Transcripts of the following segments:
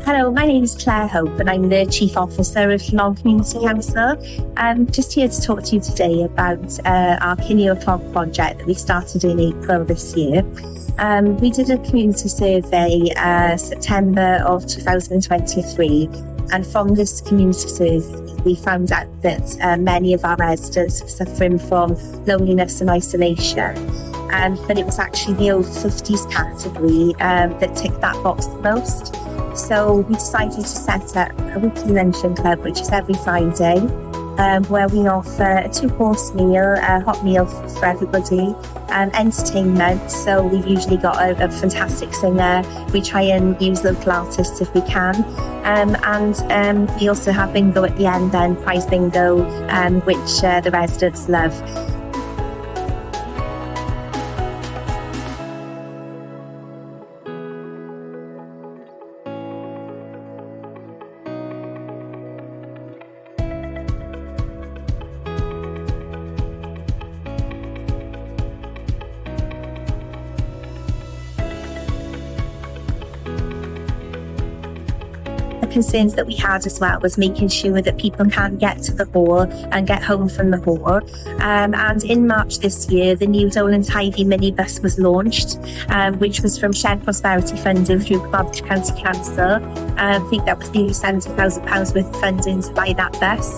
Hello, my name is Claire Hope and I'm the Chief Officer of Clonc Community Council. I'm just here to talk to you today about our Cinio Clonc project that we started in April this year. We did a community survey September of 2023, and from this community survey we found out that many of our residents are suffering from loneliness and isolation. But it was actually the over 50s category that ticked that box the most. So we decided to set up a weekly luncheon club, which is every Friday, where we offer a 2-course meal, a hot meal for everybody, entertainment. So we've usually got a fantastic singer. We try and use local artists if we can. And we also have bingo at the end then, prize bingo, which the residents love. Concerns that we had as well was making sure that people can get to the hall and get home from the hall. And in March this year, the new Dole and Tidy minibus was launched, which was from Shared Prosperity funding through Clonc County Council. I think that was nearly £70,000 worth of funding to buy that bus.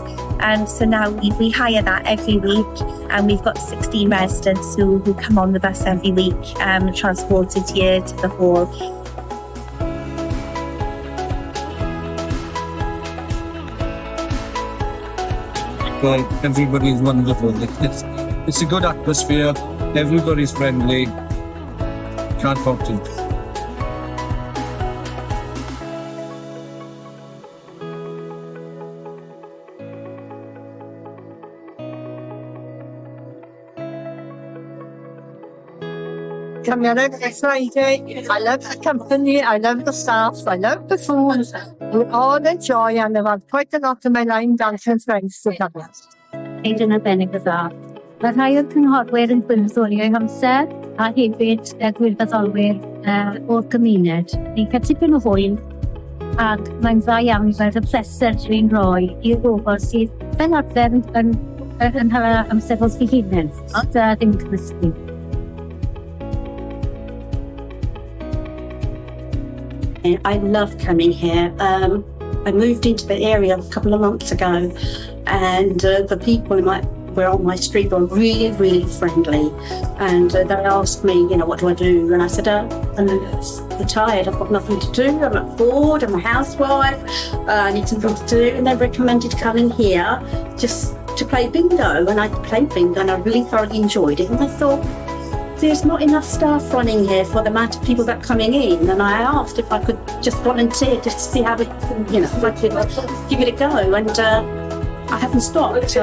So now we hire that every week, and we've got 16 residents who come on the bus every week, transported here to the hall. Everybody's wonderful. It's a good atmosphere. Everybody's friendly. Can't fault it. Coming out every Friday. I love the company, I love the staff, I love the food. We all enjoy, and I've had quite a lot of my line dancing friends to come. Yn arbennig o dda. Mae rhai o'r cynghorwyr yn gwirfoddoli o'i amser a hefyd gwirfoddolwyr o'r gymuned. Ni'n cael tipyn o hwyl ac mae'n dda iawn i weld y pleser dwi'n rhoi i'r bobl sydd fel arfer yn amser fel fi hunain, ond ddim cymysgu. I love coming here. I moved into the area a couple of months ago, and the people were on my street were really, really friendly. And they asked me, what do I do? And I said, I'm retired, I've got nothing to do, I'm bored, I'm a housewife, I need something to do. And they recommended coming here just to play bingo. And I played bingo and I really thoroughly enjoyed it. And I thought, there's not enough staff running here for the amount of people that are coming in, and I asked if I could just volunteer just to see how it, if I could give it a go, and I haven't stopped.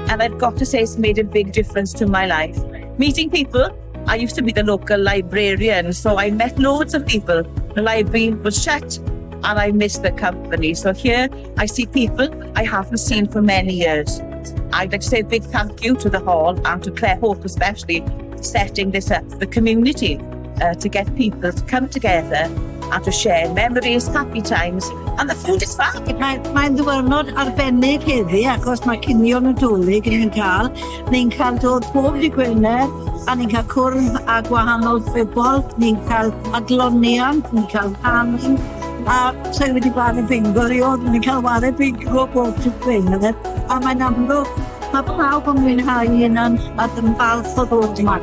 And I've got to say it's made a big difference to my life. Meeting people. I used to be the local librarian, so I met loads of people. The library was shut and I missed the company. So here I see people I haven't seen for many years. I'd like to say a big thank you to the hall and to Claire Hope especially for setting this up for the community to get people to come together and to share memories, happy times, and the food is fab. Mae'n ddiwrnod arbennig heddi achos mae Cinio Nadolig yn cael. Ni'n cael dod pob dydd Gwener a ni'n cael cwrdd a gwahanol ffibol. Ni'n cael adloniant, ni'n cael paning. A so wedi wario bingo rioed, ni'n cael wario bingo bob dydd Gwener. A mae'n amlwg, mae pawb yn mwynhau hynna'n a ddim falch o ddod yma.